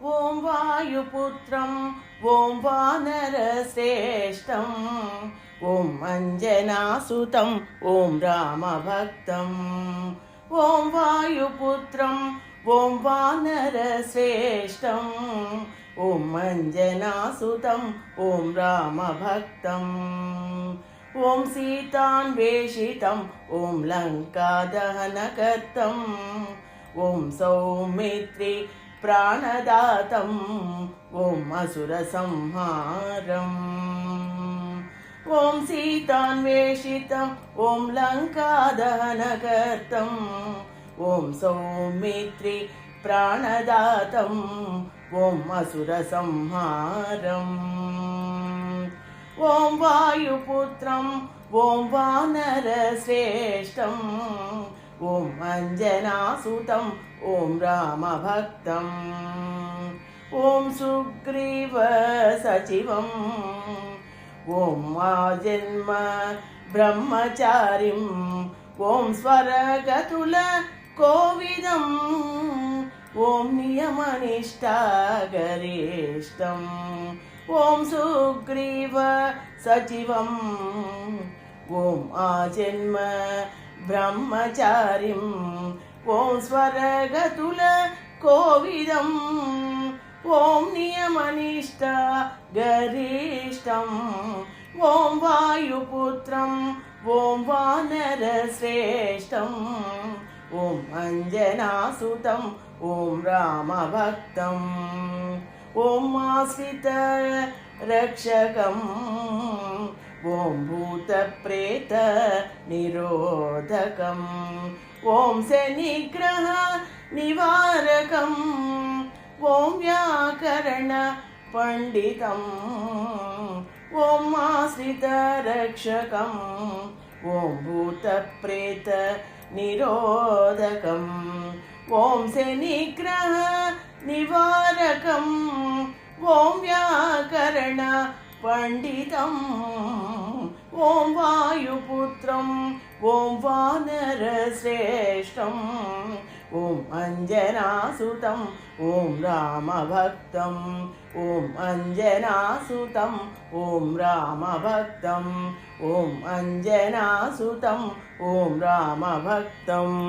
ॐ वायुपुत्रं ॐ वानरश्रेष्ठं ॐ अञ्जनासुतं ॐ रामभक्तं ॐ वायुपुत्रं ॐ वानरश्रेष्ठं ॐ अञ्जनासुतं ॐ रामभक्तं ॐ सीतान्वेषितं ॐ लङ्कादहनकर्तं ॐ सौमित्रि प्राणदातं ॐ असुरसंहारम् ॐ सीतान्वेषितं ॐ लङ्कादहनकर्तं ॐ सौमित्रि प्राणदातं ॐ असुरसंहारम् ॐ वायुपुत्रं ॐ वानरश्रेष्ठं ॐ अञ्जनासुतं ॐ रामभक्तं ॐ सुग्रीवसचिवं ॐ आजन्म ब्रह्मचारिं ॐ स्वर्गतुलकोविदं ॐ नियमनिष्ठागरिष्ठं ॐ सुग्रीवसचिवं ॐ आजन्म ब्रह्मचारिं ॐ स्वर्गतुलकोविदं ॐ नियमनिष्ठागरिष्ठं ॐ वायुपुत्रं ॐ वानरश्रेष्ठं ॐ अञ्जनासुतं ॐ रामभक्तं ॐ आश्रितरक्षकम् ॐ भूतप्रेतनिरोधकम् ॐ शनिग्रहनिवारकम् ॐ व्याकरणपण्डितम् ॐ आश्रितरक्षकम् ॐ भूतप्रेतनिरोधकम् ॐ शनिग्रहनिवारकम् ॐ व्याकरणपण्डितम् ॐ वायुपुत्रं ॐ वानरश्रेष्ठं ॐ अञ्जनासुतं ॐ रामभक्तं ॐ अञ्जनासुतं ॐ रामभक्तं ॐ अञ्जनासुतं ॐ रामभक्तम्